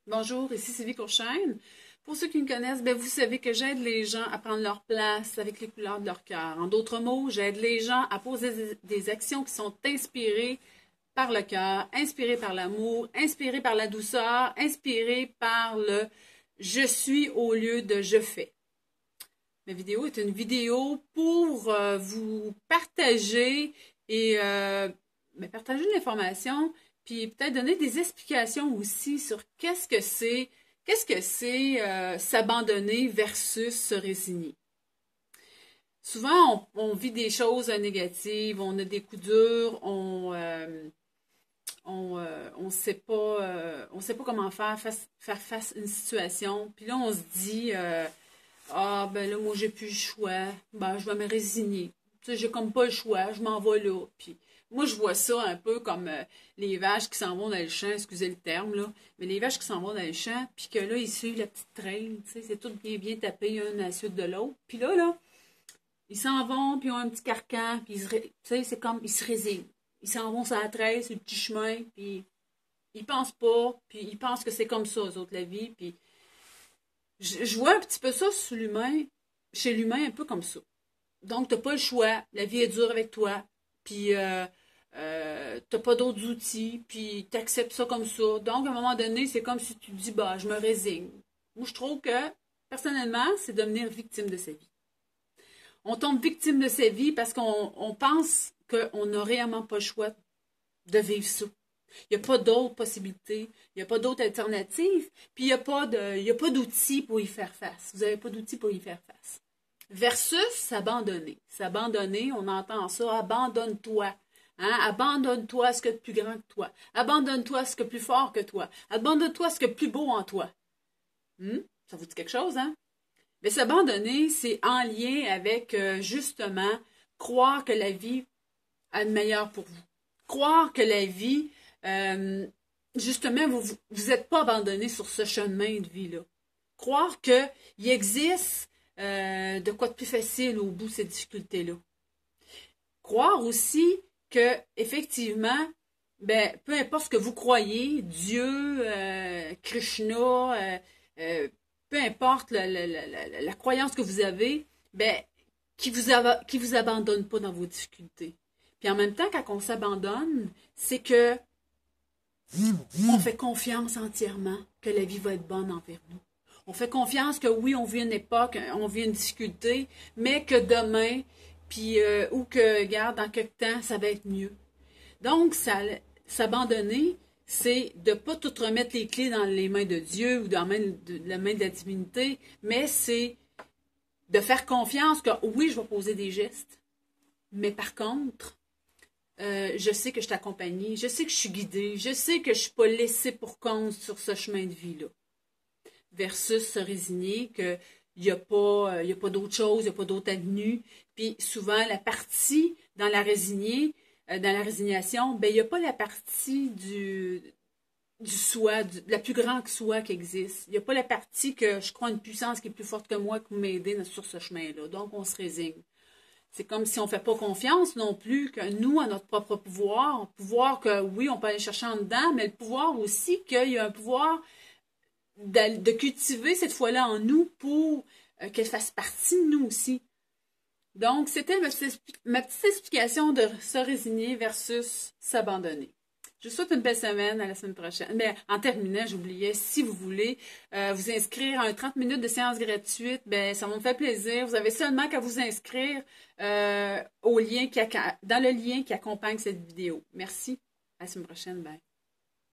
Bonjour, ici Sylvie Courchaine. Pour ceux qui me connaissent, vous savez que j'aide les gens à prendre leur place avec les couleurs de leur cœur. En d'autres mots, j'aide les gens à poser des actions qui sont inspirées par le cœur, inspirées par l'amour, inspirées par la douceur, inspirées par le je suis au lieu de je fais. Ma vidéo est une vidéo pour vous partager et partager de l'information, puis peut-être donner des explications aussi sur qu'est-ce que c'est s'abandonner versus se résigner. Souvent, on vit des choses négatives, on a des coups durs, on sait pas comment faire face à une situation. Puis là, on se dit, ah, ben là, moi, j'ai plus le choix. Ben, je vais me résigner. Tu sais, j'ai comme pas le choix. Je m'en vais là. Puis, moi, je vois ça un peu comme les vaches qui s'en vont dans le champ, excusez le terme, là. Mais les vaches qui s'en vont dans le champ, puis que là, ils suivent la petite traîne. Tu sais, c'est tout bien tapé, un à la suite de l'autre. Puis là, ils s'en vont, puis ils ont un petit carcan, puis tu sais, c'est comme, ils se résignent. Ils s'en vont sur la traîne, sur le petit chemin, puis ils pensent pas, puis ils pensent que c'est comme ça, eux autres, la vie, puis je vois un petit peu ça sur l'humain, chez l'humain, un peu comme ça. Donc, t'as pas le choix, la vie est dure avec toi, puis t'as pas d'autres outils, puis t'acceptes ça comme ça. Donc, à un moment donné, c'est comme si tu te dis, bah, je me résigne. Moi, je trouve que, personnellement, c'est devenir victime de sa vie. On tombe victime de sa vie parce qu'on pense qu'on n'a réellement pas le choix de vivre ça. Il n'y a pas d'autres possibilités, il n'y a pas d'autres alternatives, puis il y a pas d'outils pour y faire face. Vous n'avez pas d'outils pour y faire face. Versus s'abandonner. S'abandonner, on entend ça, abandonne-toi. Hein? Abandonne-toi à ce que de plus grand que toi. Abandonne-toi à ce que de plus fort que toi. Abandonne-toi à ce que de plus beau en toi. Ça vous dit quelque chose, hein? Mais s'abandonner, c'est en lien avec, justement, croire que la vie a le meilleur pour vous. Croire que la vie, justement, vous êtes pas abandonné sur ce chemin de vie-là. Croire qu'il existe de quoi de plus facile au bout de ces difficultés-là. Croire aussi que, effectivement, peu importe ce que vous croyez, Dieu, Krishna, peu importe la croyance que vous avez, qui vous abandonne pas dans vos difficultés. Puis en même temps, quand on s'abandonne, c'est que on fait confiance entièrement que la vie va être bonne envers nous. On fait confiance que oui, on vit une époque, on vit une difficulté, mais que demain, puis ou que, regarde, dans quelque temps, ça va être mieux. Donc, s'abandonner, c'est de ne pas tout remettre les clés dans les mains de Dieu ou dans la main de la divinité, mais c'est de faire confiance que oui, je vais poser des gestes, mais par contre, je sais que je suis accompagnée, je sais que je suis guidée, je sais que je ne suis pas laissée pour compte sur ce chemin de vie-là. Versus se résigner qu'il n'y a pas d'autre chose, il n'y a pas d'autre avenue. Puis souvent, la partie dans la résignation, il n'y a pas la partie du soi, de la plus grande soi qui existe. Il n'y a pas la partie que je crois une puissance qui est plus forte que moi qui m'aide sur ce chemin-là. Donc, on se résigne. C'est comme si on ne fait pas confiance non plus que nous, à notre propre pouvoir que oui, on peut aller chercher en dedans, mais le pouvoir aussi qu'il y a un pouvoir de cultiver cette foi-là en nous pour qu'elle fasse partie de nous aussi. Donc, c'était ma petite explication de se résigner versus s'abandonner. Je vous souhaite une belle semaine, à la semaine prochaine. Mais en terminant, j'oubliais, si vous voulez vous inscrire à un 30 minutes de séance gratuite, ça va me faire plaisir. Vous avez seulement qu'à vous inscrire dans le lien qui accompagne cette vidéo. Merci. À la semaine prochaine. Bye.